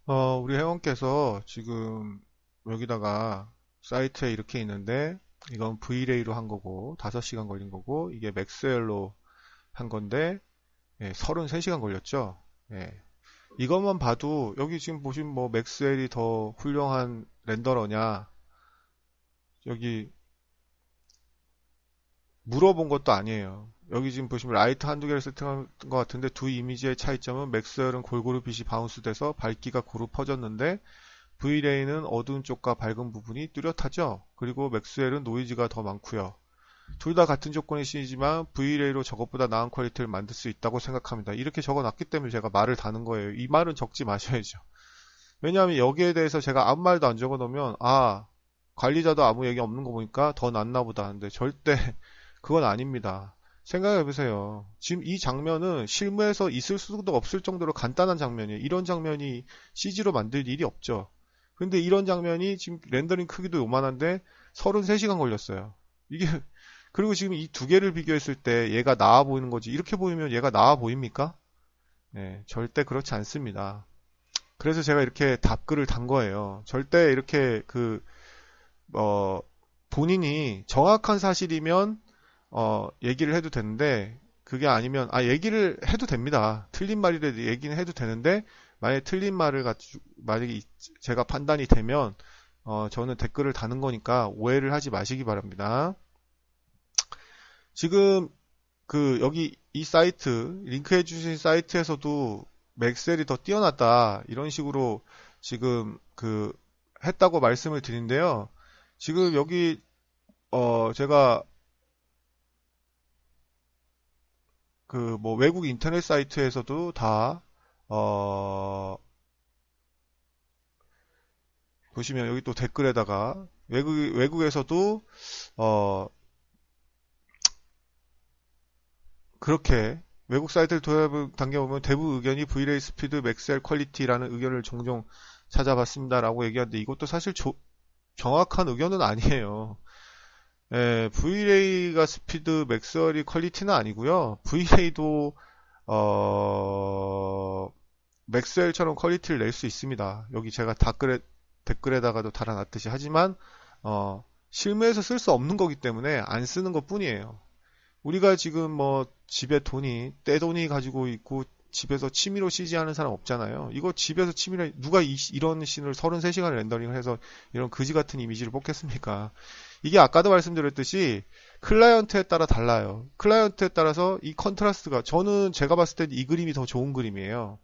우리 회원께서 지금 여기다가 사이트에 이렇게 있는데 이건 V레이로 한 거고 5시간 걸린 거고 이게 맥스웰로 한 건데 33시간 걸렸죠. 예. 이것만 봐도 여기 지금 보시면 뭐 맥스웰이 더 훌륭한 렌더러냐 여기 물어본 것도 아니에요. 여기 지금 보시면 라이트 한두 개를 세팅한 것 같은데 두 이미지의 차이점은 맥스웰은 골고루 빛이 바운스 돼서 밝기가 고루 퍼졌는데 V레이는 어두운 쪽과 밝은 부분이 뚜렷하죠. 그리고 맥스웰은 노이즈가 더 많고요. 둘 다 같은 조건의 씬이지만 V레이로 저것보다 나은 퀄리티를 만들 수 있다고 생각합니다. 이렇게 적어놨기 때문에 제가 말을 다는 거예요. 이 말은 적지 마셔야죠. 왜냐하면 여기에 대해서 제가 아무 말도 안 적어놓으면 관리자도 아무 얘기 없는 거 보니까 더 낫나 보다 하는데 절대 그건 아닙니다. 생각해보세요. 지금 이 장면은 실무에서 있을 수도 없을 정도로 간단한 장면이에요. 이런 장면이 CG로 만들 일이 없죠. 근데 이런 장면이 지금 렌더링 크기도 요만한데 33시간 걸렸어요. 이게 그리고 지금 이 두 개를 비교했을 때 얘가 나아 보이는 거지. 이렇게 보이면 얘가 나아 보입니까? 네, 절대 그렇지 않습니다. 그래서 제가 이렇게 답글을 단 거예요. 절대 이렇게 어, 본인이 정확한 사실이면 얘기를 해도 되는데 그게 아니면 얘기를 해도 됩니다. 틀린 말이라도 얘기는 해도 되는데 만약에 틀린 말을 가지고 만약에 제가 판단이 되면 저는 댓글을 다는 거니까 오해를 하지 마시기 바랍니다. 지금 여기 이 사이트 링크해 주신 사이트에서도 맥셀이 더 뛰어났다 이런 식으로 지금 했다고 말씀을 드린데요. 지금 여기 제가 뭐 외국 인터넷 사이트에서도 다 보시면 여기 또 댓글에다가 외국에서도 어 그렇게 외국 사이트를 당겨보면 대부분 의견이 V레이 스피드 맥셀 퀄리티라는 의견을 종종 찾아봤습니다라고 얘기하는데 이것도 사실 정확한 의견은 아니에요. V레이가 스피드 맥셀이 퀄리티는 아니고요. V레이도 맥스웰처럼 퀄리티를 낼 수 있습니다. 여기 제가 댓글에다가도 달아놨듯이 하지만 실무에서 쓸 수 없는 거기 때문에 안 쓰는 것 뿐이에요. 우리가 지금 뭐 집에 떼돈이 가지고 있고 집에서 취미로 CG 하는 사람 없잖아요. 이거 집에서 취미로 누가 이런 씬을 33시간 렌더링을 해서 이런 그지 같은 이미지를 뽑겠습니까? 이게 아까도 말씀드렸듯이 클라이언트에 따라 달라요. 클라이언트에 따라서 이 컨트라스트가 저는 제가 봤을 때 이 그림이 더 좋은 그림이에요.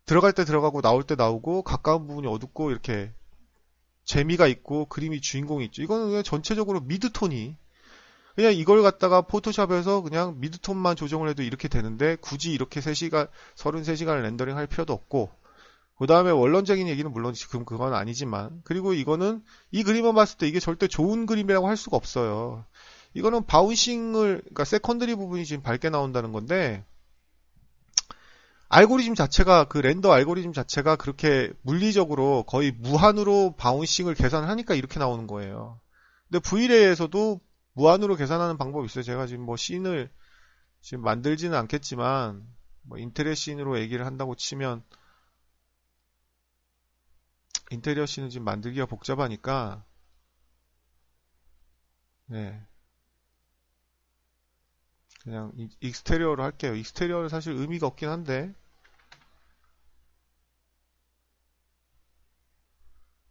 들어갈 때 들어가고 나올 때 나오고 가까운 부분이 어둡고 이렇게 재미가 있고 그림이 주인공이 있죠. 이거는 그냥 전체적으로 미드톤이 그냥 이걸 갖다가 포토샵에서 그냥 미드톤만 조정을 해도 이렇게 되는데 굳이 이렇게 3시간 33시간 렌더링 할 필요도 없고 그 다음에 원론적인 얘기는 물론 지금 그건 아니지만 그리고 이거는 이 그림만 봤을 때 이게 절대 좋은 그림이라고 할 수가 없어요. 이거는 그러니까 세컨더리 부분이 지금 밝게 나온다는 건데 알고리즘 자체가 렌더 알고리즘 자체가 그렇게 물리적으로 거의 무한으로 바운싱을 계산을 하니까 이렇게 나오는 거예요. 근데 V레이에서도 무한으로 계산하는 방법이 있어요. 제가 지금 뭐 씬을 지금 만들지는 않겠지만 뭐 인테리어 씬으로 얘기를 한다고 치면 인테리어 씬은 지금 만들기가 복잡하니까 네, 그냥 익스테리어로 할게요. 익스테리어는 사실 의미가 없긴 한데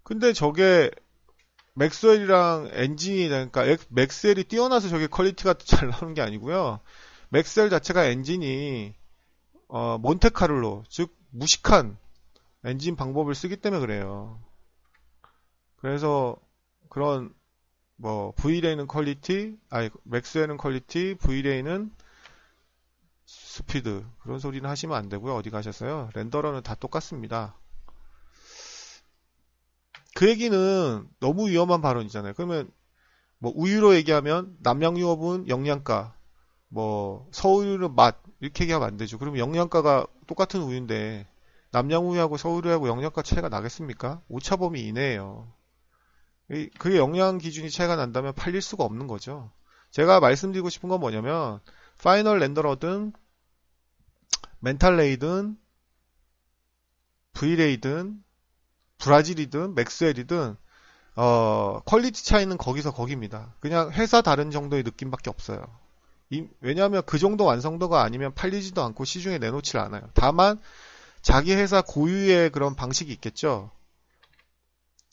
근데 저게 맥스웰이랑 엔진이 그러니까 맥스웰이 뛰어나서 저게 퀄리티가 잘 나오는 게 아니고요. 맥스웰 자체가 엔진이 몬테카를로 즉 무식한 엔진 방법을 쓰기 때문에 그래요. 그래서 그런 뭐 V레이는 퀄리티, 맥스웰은 퀄리티, V레이는 스피드 그런 소리는 하시면 안 되고요. 어디 가셨어요? 렌더러는 다 똑같습니다. 그 얘기는 너무 위험한 발언이잖아요. 그러면 뭐 우유로 얘기하면 남양유업은 영양가, 뭐 서울은 맛 이렇게 얘기하면 안 되죠. 그러면 영양가가 똑같은 우유인데 남양우유하고 서울우유하고 영양가 차이가 나겠습니까? 오차범위 이내예요. 그게 영양 기준이 차이가 난다면 팔릴 수가 없는 거죠. 제가 말씀드리고 싶은 건 뭐냐면 파이널 렌더러든 멘탈 레이든 V레이든 브라질이든 맥스웰이든 퀄리티 차이는 거기서 거기입니다. 그냥 회사 다른 정도의 느낌밖에 없어요. 왜냐하면 그 정도 완성도가 아니면 팔리지도 않고 시중에 내놓질 않아요. 다만 자기 회사 고유의 그런 방식이 있겠죠.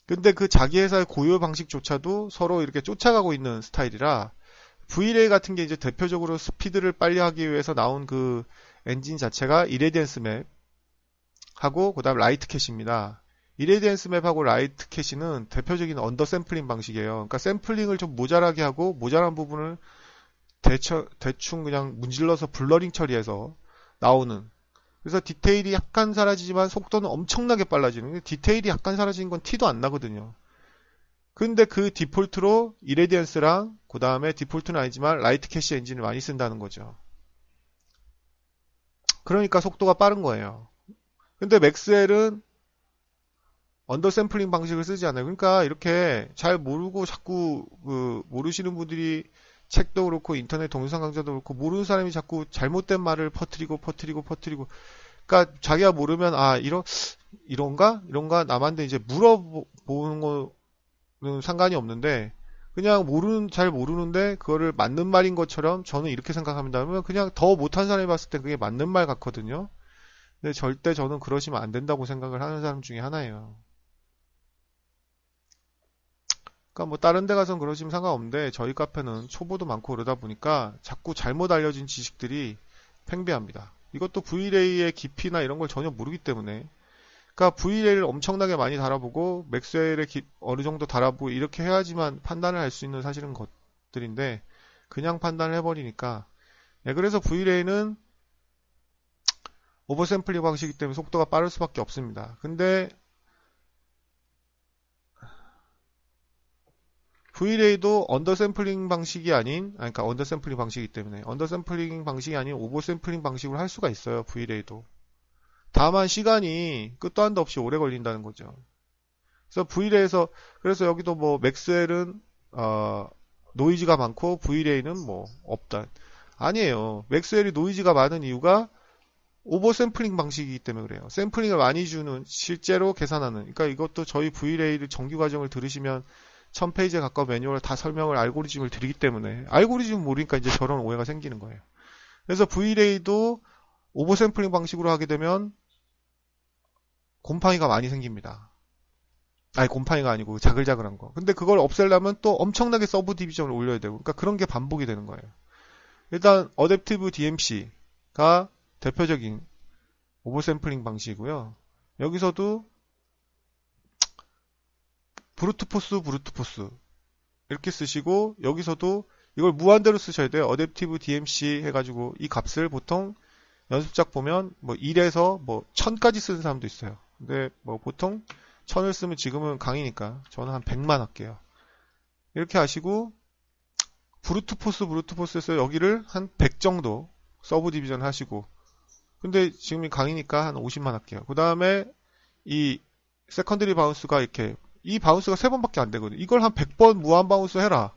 근데 그 자기 회사의 고유 방식조차도 서로 이렇게 쫓아가고 있는 스타일이라 V레이 같은 게 이제 대표적으로 스피드를 빨리 하기 위해서 나온 그 엔진 자체가 이레디언스 맵하고 그다음 라이트 캐시입니다. 이레디언스 맵하고 라이트 캐시는 대표적인 언더 샘플링 방식이에요. 그러니까 샘플링을 좀 모자라게 하고 모자란 부분을 대충 그냥 문질러서 블러링 처리해서 나오는. 그래서 디테일이 약간 사라지지만 속도는 엄청나게 빨라지는. 디테일이 약간 사라지는 건 티도 안 나거든요. 근데 그 디폴트로 이레디언스랑 그 다음에 디폴트는 아니지만 라이트 캐시 엔진을 많이 쓴다는 거죠. 그러니까 속도가 빠른 거예요. 근데 맥스웰은 언더 샘플링 방식을 쓰지 않아요. 그러니까 이렇게 잘 모르고 자꾸 모르시는 분들이 책도 그렇고 인터넷 동영상 강좌도 그렇고 모르는 사람이 자꾸 잘못된 말을 퍼뜨리고. 그러니까 자기가 모르면 이런가 남한테 이제 물어보는 거는 상관이 없는데 그냥 잘 모르는데 그거를 맞는 말인 것처럼 저는 이렇게 생각합니다. 그러면 그냥 더 못한 사람이 봤을 때 그게 맞는 말 같거든요. 근데 절대 저는 그러시면 안 된다고 생각을 하는 사람 중에 하나예요. 그러니까 뭐 다른 데 가서는 그러시면 상관없는데 저희 카페는 초보도 많고 그러다 보니까 자꾸 잘못 알려진 지식들이 팽배합니다. 이것도 V레이의 깊이나 이런 걸 전혀 모르기 때문에 그러니까 V레이를 엄청나게 많이 달아보고 맥스웰에 어느 정도 달아보고 이렇게 해야지만 판단을 할 수 있는 사실은 것들인데 그냥 판단을 해버리니까 그래서 V레이는 오버샘플링 방식이기 때문에 속도가 빠를 수밖에 없습니다. 근데 V레이도 언더샘플링 방식이 아닌, 그러니까 언더샘플링 방식이기 때문에 언더샘플링 방식이 아닌 오버샘플링 방식으로 할 수가 있어요. V레이도. 다만 시간이 끝도 한도 없이 오래 걸린다는 거죠. 그래서 그래서 여기도 뭐 맥스웰은 노이즈가 많고 V레이는 뭐 없다. 아니에요. 맥스웰이 노이즈가 많은 이유가 오버샘플링 방식이기 때문에 그래요. 샘플링을 많이 주는 실제로 계산하는. 그러니까 이것도 저희 V레이를 정규 과정을 들으시면 1000페이지에 가까운 매뉴얼을 다 설명을 알고리즘을 드리기 때문에 알고리즘 모르니까 이제 저런 오해가 생기는 거예요. 그래서 V레이도 오버샘플링 방식으로 하게 되면 곰팡이가 많이 생깁니다. 아니 곰팡이가 아니고 자글자글한 거. 근데 그걸 없애려면 또 엄청나게 서브 디비전을 올려야 되고 그러니까 그런 게 반복이 되는 거예요. 일단 어댑티브 DMC가 대표적인 오버샘플링 방식이고요. 여기서도 브루트포스 이렇게 쓰시고 여기서도 이걸 무한대로 쓰셔야 돼요. 어댑티브 DMC 해가지고 이 값을 보통 연습작 보면 뭐 1에서 뭐 1000까지 쓰는 사람도 있어요. 근데 뭐 보통 1000을 쓰면 지금은 강의니까 저는 한 100만 할게요. 이렇게 하시고 브루트포스에서 여기를 한 100 정도 서브 디비전 하시고 근데 지금이 강의니까 한 50만 할게요. 그 다음에 이 세컨더리 바운스가 이 바운스가 3번밖에 안 되거든요. 이걸 한 100번 무한 바운스 해라.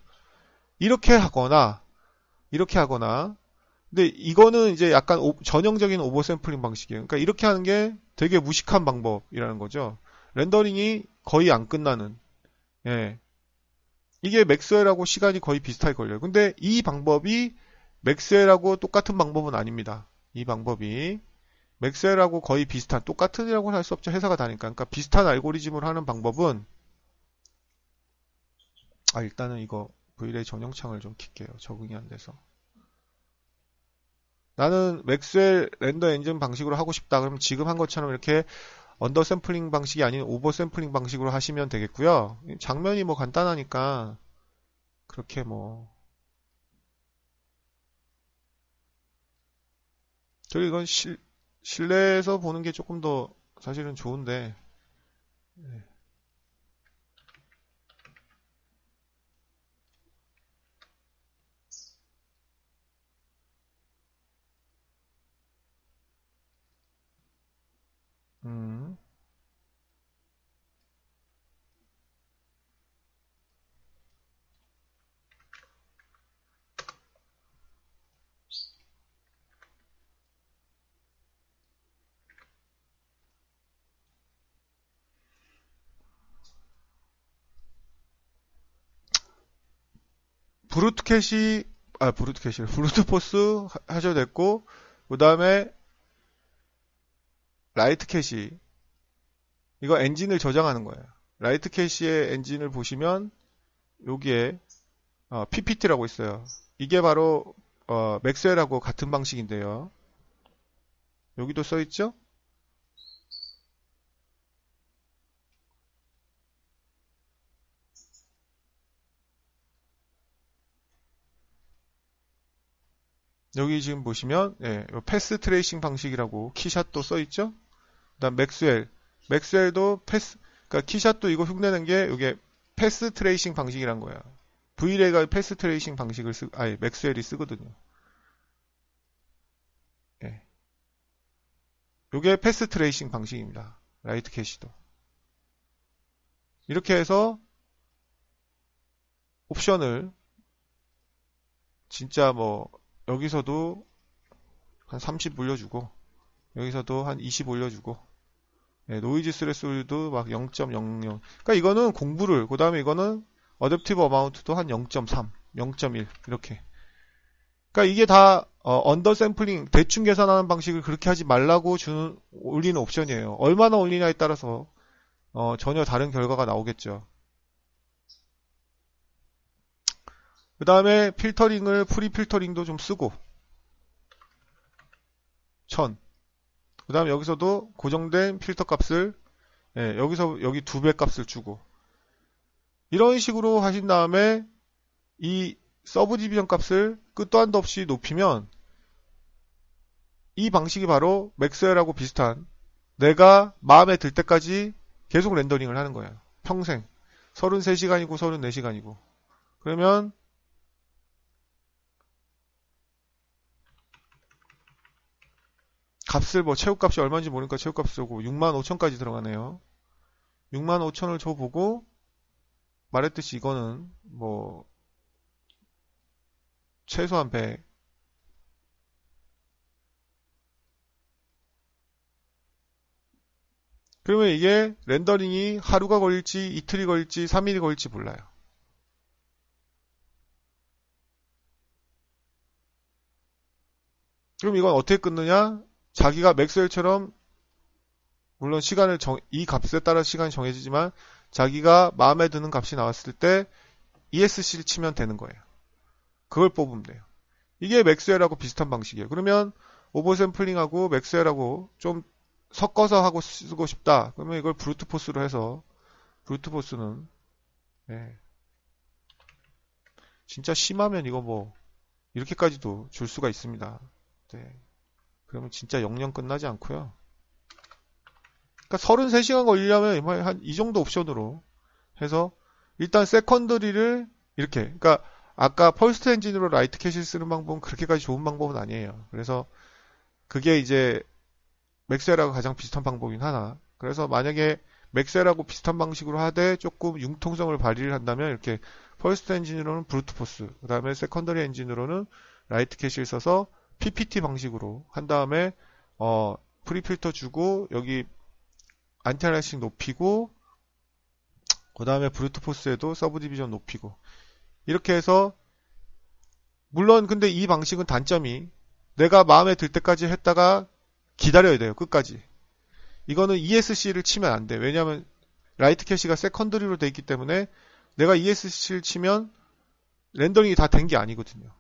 이렇게 하거나 근데 이거는 이제 약간 전형적인 오버샘플링 방식이에요. 그러니까 이렇게 하는 게 되게 무식한 방법이라는 거죠. 렌더링이 거의 안 끝나는. 예. 이게 맥스웰하고 시간이 거의 비슷하게 걸려요. 근데 이 방법이 맥스웰하고 똑같은 방법은 아닙니다. 이 방법이 맥스웰하고 거의 비슷한 똑같은이라고는 할 수 없죠. 회사가 다니까. 그러니까 비슷한 알고리즘을 하는 방법은 일단은 이거 V레이 전용창을 좀 킬게요. 적응이 안 돼서. 나는 맥스웰 렌더 엔진 방식으로 하고 싶다. 그러면 지금 한 것처럼 이렇게 언더 샘플링 방식이 아닌 오버 샘플링 방식으로 하시면 되겠고요. 장면이 뭐 간단하니까 그렇게 뭐 저희 이건 실내에서 보는 게 조금 더 사실은 좋은데 음, 브루트 포스 하셔도 됐고, 그 다음에 라이트 캐시. 이거 엔진을 저장하는 거예요. 라이트 캐시의 엔진을 보시면, 여기에, PPT라고 있어요. 이게 바로, 맥스웰하고 같은 방식인데요. 여기도 써있죠? 여기 지금 보시면 예, 패스 트레이싱 방식이라고 키샷도 써있죠. 그다음 맥스웰도 패스, 그러니까 키샷도 이거 흉내낸 게 이게 패스 트레이싱 방식이란 거야. V레가 패스 트레이싱 방식을 맥스웰이 쓰거든요. 예. 이게 패스 트레이싱 방식입니다. 라이트 캐시도. 이렇게 해서 옵션을 진짜 뭐 여기서도 한 30 올려주고 여기서도 한 20 올려주고 예, 노이즈 스레스홀도 막 0.00 그러니까 이거는 공부를 그 다음에 이거는 어댑티브 어마운트도 한 0.3 0.1 이렇게 그러니까 이게 다 언더 샘플링 대충 계산하는 방식을 그렇게 하지 말라고 주는 올리는 옵션이에요. 얼마나 올리냐에 따라서 전혀 다른 결과가 나오겠죠. 그 다음에 필터링을 프리 필터링도 좀 쓰고 1000 그 다음에 여기서도 고정된 필터 값을 예, 여기서 여기 2배 값을 주고 이런 식으로 하신 다음에 이 서브 디비전 값을 끝도 한도 없이 높이면 이 방식이 바로 맥스웰하고 비슷한 내가 마음에 들 때까지 계속 렌더링을 하는 거예요. 평생 33시간이고 34시간이고 그러면 값을 뭐 최고값이 얼마인지 모르니까 최고값 쓰고 65,000까지 들어가네요. 65,000을 줘보고 말했듯이 이거는 뭐 최소한 100 그러면 이게 렌더링이 하루가 걸릴지 이틀이 걸릴지 3일이 걸릴지 몰라요. 그럼 이건 어떻게 끊느냐? 자기가 맥스웰처럼 물론 이 값에 따라 시간이 정해지지만 자기가 마음에 드는 값이 나왔을 때 ESC를 치면 되는 거예요. 그걸 뽑으면 돼요. 이게 맥스웰하고 비슷한 방식이에요. 그러면 오버샘플링하고 맥스웰하고 좀 섞어서 하고 쓰고 싶다. 그러면 이걸 브루트포스로 해서 브루트포스는 네. 진짜 심하면 이거 뭐 이렇게까지도 줄 수가 있습니다. 네. 그러면 진짜 영영 끝나지 않고요. 그러니까 33시간 걸리려면 한 이 정도 옵션으로 해서 일단 세컨더리를 이렇게 그러니까 아까 펄스트 엔진으로 라이트 캐시를 쓰는 방법은 그렇게까지 좋은 방법은 아니에요. 그래서 그게 이제 맥스웰하고 가장 비슷한 방법이긴 하나. 그래서 만약에 맥스웰하고 비슷한 방식으로 하되 조금 융통성을 발휘를 한다면 이렇게 펄스트 엔진으로는 브루트포스, 그 다음에 세컨더리 엔진으로는 라이트 캐시를 써서 PPT 방식으로 한 다음에 프리필터 주고 여기 안티알리아싱 높이고 그 다음에 브루트포스에도 서브 디비전 높이고 이렇게 해서 물론 근데 이 방식은 단점이 내가 마음에 들 때까지 했다가 기다려야 돼요. 끝까지. 이거는 ESC를 치면 안 돼. 왜냐하면 라이트 캐시가 세컨더리로 돼 있기 때문에 내가 ESC를 치면 렌더링이 다 된 게 아니거든요.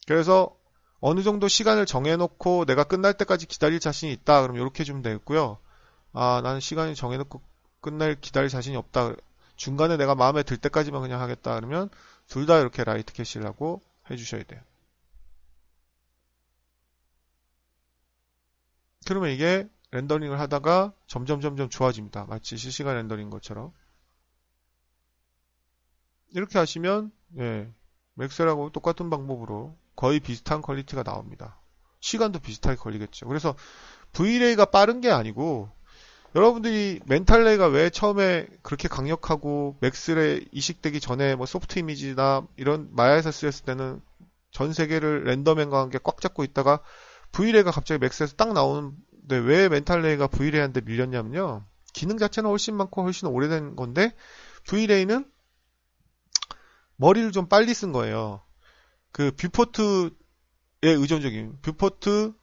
그래서 어느 정도 시간을 정해놓고 내가 끝날 때까지 기다릴 자신이 있다. 그럼 이렇게 해주면 되겠고요. 아, 나는 시간을 정해놓고 기다릴 자신이 없다. 중간에 내가 마음에 들 때까지만 그냥 하겠다. 그러면 둘 다 이렇게 라이트 캐시를 하고 해주셔야 돼요. 그러면 이게 렌더링을 하다가 점점 좋아집니다. 마치 실시간 렌더링 것처럼. 이렇게 하시면 예, 맥스웰하고 똑같은 방법으로 거의 비슷한 퀄리티가 나옵니다. 시간도 비슷하게 걸리겠죠. 그래서 V레이가 빠른 게 아니고 여러분들이 멘탈레이가 왜 처음에 그렇게 강력하고 맥스레이 이식되기 전에 뭐 소프트 이미지나 이런 마야에서 쓰였을 때는 전 세계를 렌더맨과 함께 꽉 잡고 있다가 V레이가 갑자기 맥스에서 딱 나오는데 왜 멘탈레이가 V레이한테 밀렸냐면요. 기능 자체는 훨씬 많고 훨씬 오래된 건데 V레이는 머리를 좀 빨리 쓴 거예요. 그 뷰포트에 의존적인 뷰포트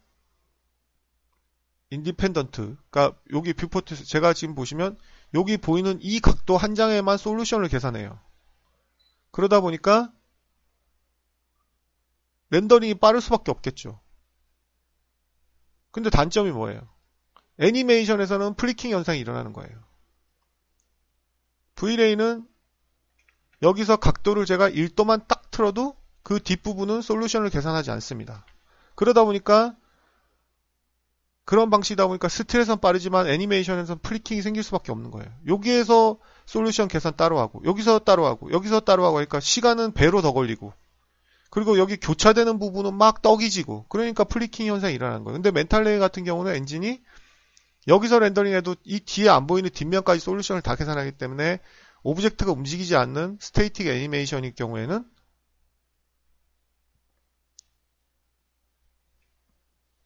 인디펜던트. 그러니까 여기 뷰포트 제가 지금 보시면 여기 보이는 이 각도 한 장에만 솔루션을 계산해요. 그러다 보니까 렌더링이 빠를 수밖에 없겠죠. 근데 단점이 뭐예요? 애니메이션에서는 플리킹 현상이 일어나는 거예요. V-Ray는 여기서 각도를 제가 1도만 딱 틀어도 그 뒷부분은 솔루션을 계산하지 않습니다. 그러다 보니까 그런 방식이다 보니까 스틸에선 빠르지만 애니메이션에선 플리킹이 생길 수밖에 없는 거예요. 여기에서 솔루션 계산 따로 하고 여기서 따로 하고 여기서 따로 하고 하니까 시간은 배로 더 걸리고 그리고 여기 교차되는 부분은 막 떡이 지고 그러니까 플리킹 현상이 일어나는 거예요. 근데 멘탈레이 같은 경우는 엔진이 여기서 렌더링해도 이 뒤에 안 보이는 뒷면까지 솔루션을 다 계산하기 때문에 오브젝트가 움직이지 않는 스테이틱 애니메이션일 경우에는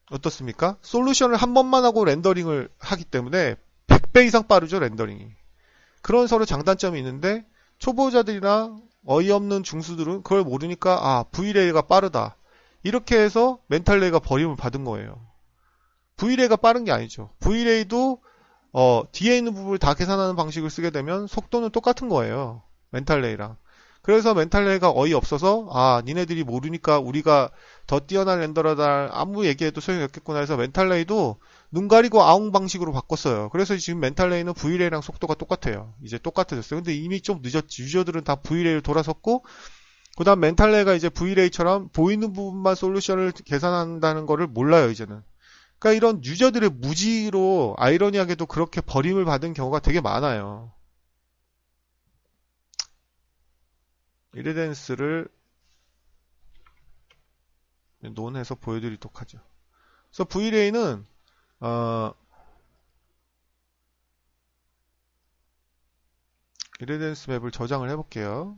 어떻습니까? 솔루션을 한 번만 하고 렌더링을 하기 때문에 100배 이상 빠르죠, 렌더링이. 그런 서로 장단점이 있는데 초보자들이나 어이없는 중수들은 그걸 모르니까 아, V-Ray가 빠르다. 이렇게 해서 멘탈레이가 버림을 받은 거예요. V-Ray가 빠른 게 아니죠. V-Ray도 뒤에 있는 부분을 다 계산하는 방식을 쓰게 되면 속도는 똑같은 거예요. 멘탈레이랑. 그래서 멘탈레이가 어이없어서 아 니네들이 모르니까 우리가 더 뛰어난 렌더러다 아무 얘기해도 소용이 없겠구나 해서 멘탈레이도 눈 가리고 아웅 방식으로 바꿨어요. 그래서 지금 멘탈레이는 V-Ray랑 속도가 똑같아요. 이제 똑같아졌어요. 근데 이미 좀 늦었지. 유저들은 다 V-Ray를 돌아섰고 그 다음 멘탈레이가 이제 V-Ray처럼 보이는 부분만 솔루션을 계산한다는 거를 몰라요 이제는. 그러니까 이런 유저들의 무지로 아이러니하게도 그렇게 버림을 받은 경우가 되게 많아요. 이레덴스를 논해서 보여드리도록 하죠. 그래서 V-Ray는 이레덴스 맵을 저장을 해볼게요.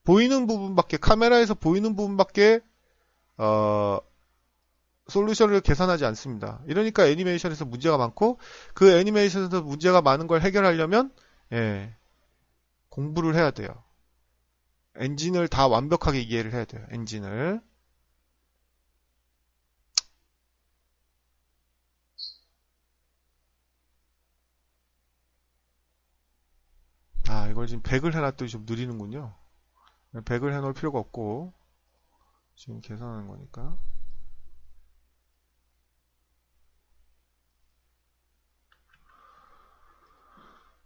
보이는 부분밖에 카메라에서 보이는 부분밖에 솔루션을 계산하지 않습니다. 이러니까 애니메이션에서 문제가 많고 그 애니메이션에서 문제가 많은 걸 해결하려면 공부를 해야 돼요. 엔진을 다 완벽하게 이해를 해야 돼요. 엔진을. 아, 이걸 지금 100을 해놨더니 좀 느리는군요. 100을 해놓을 필요가 없고 지금 계산하는 거니까.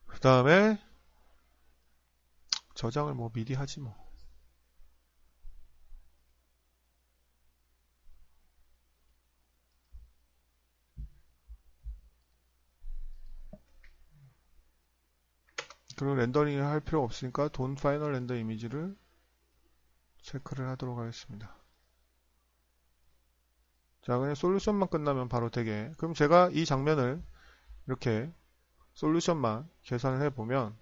그 다음에 저장을 뭐 미리 하지 뭐. 그리고 렌더링을 할 필요가 없으니까 돈 파이널 렌더 이미지를 체크를 하도록 하겠습니다. 자, 그냥 솔루션만 끝나면 바로 되게. 그럼 제가 이 장면을 이렇게 솔루션만 계산을 해보면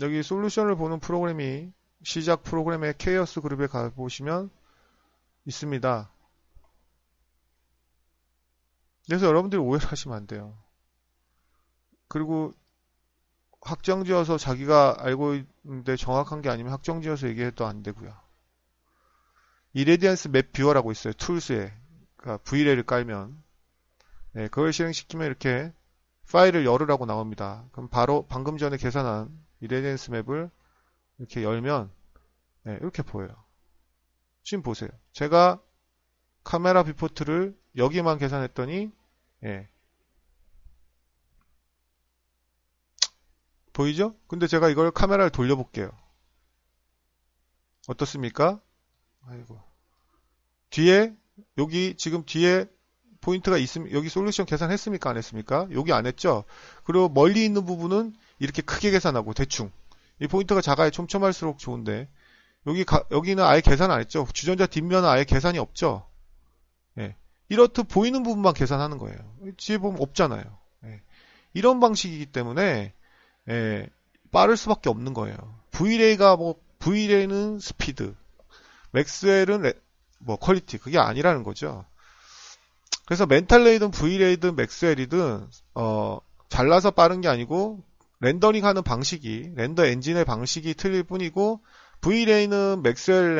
여기 솔루션을 보는 프로그램이 시작 프로그램의 케이어스 그룹에 가보시면 있습니다. 그래서 여러분들이 오해를 하시면 안 돼요. 그리고 확정지어서 자기가 알고 있는데 정확한 게 아니면 확정지어서 얘기해도 안 되고요. 이레디언스 맵 뷰어라고 있어요. 툴스에. 그러니까 V-Ray를 깔면 그걸 실행시키면 이렇게 파일을 열으라고 나옵니다. 그럼 바로 방금 전에 계산한 이레디언스 맵을 이렇게 열면 이렇게 보여요. 지금 보세요. 제가 카메라 뷰포트를 여기만 계산했더니 보이죠? 근데 제가 이걸 카메라를 돌려볼게요. 어떻습니까? 아이고. 뒤에 여기 지금 뒤에 포인트가 있으면 여기 솔루션 계산했습니까? 안 했습니까? 여기 안 했죠? 그리고 멀리 있는 부분은 이렇게 크게 계산하고 대충 이 포인트가 작아야 촘촘할수록 좋은데 여기는 아예 계산 안 했죠? 주전자 뒷면은 아예 계산이 없죠? 이렇듯 보이는 부분만 계산하는 거예요. 뒤에 보면 없잖아요. 이런 방식이기 때문에 빠를 수밖에 없는 거예요. V-Ray가 V-Ray는 스피드, 맥스웰은 퀄리티 그게 아니라는 거죠. 그래서 멘탈레이든 V레이든 맥스웰이든 잘라서 빠른 게 아니고 렌더링하는 방식이 렌더 엔진의 방식이 틀릴 뿐이고 V레이는 맥스웰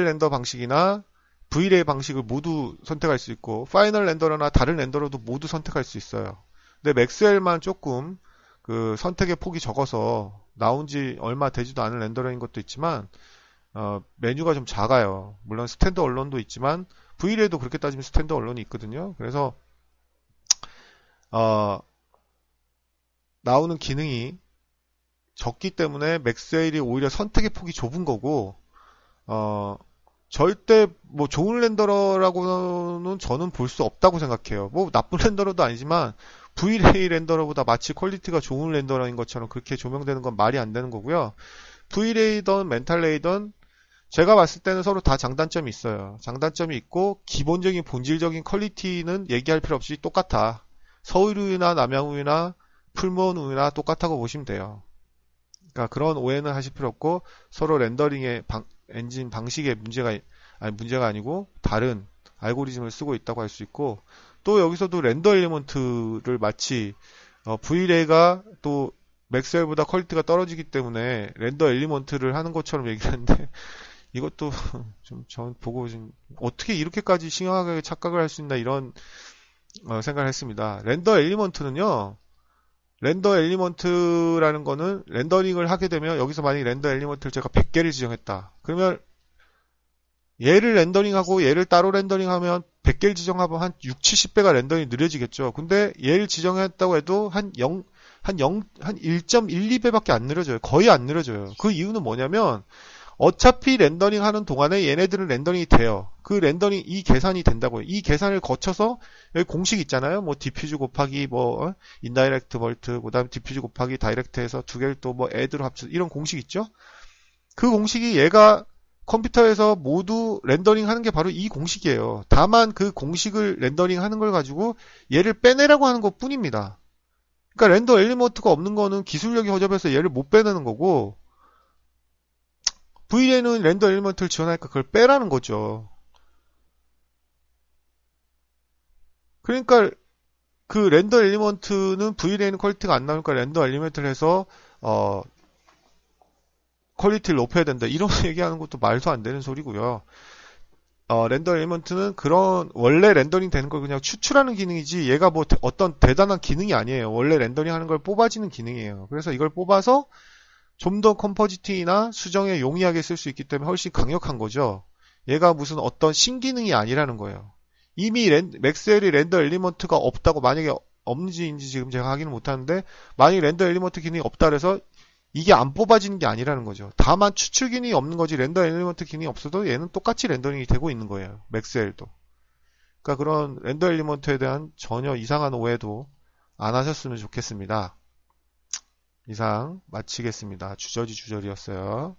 렌더 방식이나 V레이 방식을 모두 선택할 수 있고 파이널 렌더러나 다른 렌더러도 모두 선택할 수 있어요. 근데 맥스웰만 조금 그 선택의 폭이 적어서 나온 지 얼마 되지도 않은 렌더러인 것도 있지만 메뉴가 좀 작아요. 물론 스탠드 언론도 있지만 V레이도 그렇게 따지면 스탠드 언론이 있거든요. 그래서 나오는 기능이 적기 때문에 맥스웰이 오히려 선택의 폭이 좁은 거고 절대 뭐 좋은 렌더러라고는 저는 볼 수 없다고 생각해요. 뭐 나쁜 렌더러도 아니지만 V레이 렌더러보다 마치 퀄리티가 좋은 렌더러인 것처럼 그렇게 조명되는 건 말이 안 되는 거고요. V레이든 멘탈레이든 제가 봤을 때는 서로 다 장단점이 있어요. 장단점이 있고 기본적인 본질적인 퀄리티는 얘기할 필요 없이 똑같아. 서울우유나 남양우유나 풀무원우유나 똑같다고 보시면 돼요. 그러니까 그런 오해는 하실 필요 없고 서로 렌더링의 엔진 방식에 문제가 아니고 다른 알고리즘을 쓰고 있다고 할 수 있고 또 여기서도 렌더 엘리먼트를 마치 V레이가 또 맥스웰보다 퀄리티가 떨어지기 때문에 렌더 엘리먼트를 하는 것처럼 얘기를 하는데 이것도 좀 전 보고 좀 어떻게 이렇게까지 심각하게 착각을 할 수 있나 이런 생각을 했습니다. 렌더 엘리먼트라는 거는 렌더링을 하게 되면 여기서 만약에 렌더 엘리먼트를 제가 100개를 지정했다. 그러면 얘를 렌더링하고 얘를 따로 렌더링하면 100개를 지정하면 한 6, 70배가 렌더링이 느려지겠죠. 근데 얘를 지정했다고 해도 한 1.12배밖에 안 느려져요. 거의 안 느려져요. 그 이유는 뭐냐면 어차피 렌더링 하는 동안에 얘네들은 렌더링이 돼요. 그 렌더링, 이 계산이 된다고요. 이 계산을 거쳐서 여기 공식 있잖아요. 뭐 디퓨즈 곱하기 뭐 인다이렉트 멀트, 그 다음에 디퓨즈 곱하기 다이렉트해서 두 개를 또 뭐 애드로 합쳐 이런 공식 있죠. 그 공식이 얘가 컴퓨터에서 모두 렌더링 하는 게 바로 이 공식이에요. 다만 그 공식을 렌더링 하는 걸 가지고 얘를 빼내라고 하는 것 뿐입니다. 그러니까 렌더 엘리먼트가 없는 거는 기술력이 허접해서 얘를 못 빼내는 거고 V레이는 렌더 엘리먼트를 지원하니까 그걸 빼라는 거죠. 그러니까 그 렌더 엘리먼트는 V레이는 퀄리티가 안 나오니까 렌더 엘리먼트를 해서 퀄리티를 높여야 된다. 이런 얘기하는 것도 말도 안 되는 소리고요. 렌더 엘리먼트는 그런 원래 렌더링 되는 걸 그냥 추출하는 기능이지 얘가 뭐 어떤 대단한 기능이 아니에요. 원래 렌더링 하는 걸 뽑아지는 기능이에요. 그래서 이걸 뽑아서 좀 더 컴포지팅이나 수정에 용이하게 쓸 수 있기 때문에 훨씬 강력한 거죠. 얘가 무슨 어떤 신기능이 아니라는 거예요. 이미 맥스웰이 렌더 엘리먼트가 없다고 만약에 없는지인지 지금 제가 확인을 못하는데 만약에 렌더 엘리먼트 기능이 없다 그래서 이게 안 뽑아지는 게 아니라는 거죠. 다만 추출 기능이 없는 거지 렌더 엘리먼트 기능이 없어도 얘는 똑같이 렌더링이 되고 있는 거예요. 맥스웰도. 그러니까 그런 렌더 엘리먼트에 대한 전혀 이상한 오해도 안 하셨으면 좋겠습니다. 이상 마치겠습니다. 주저리였어요.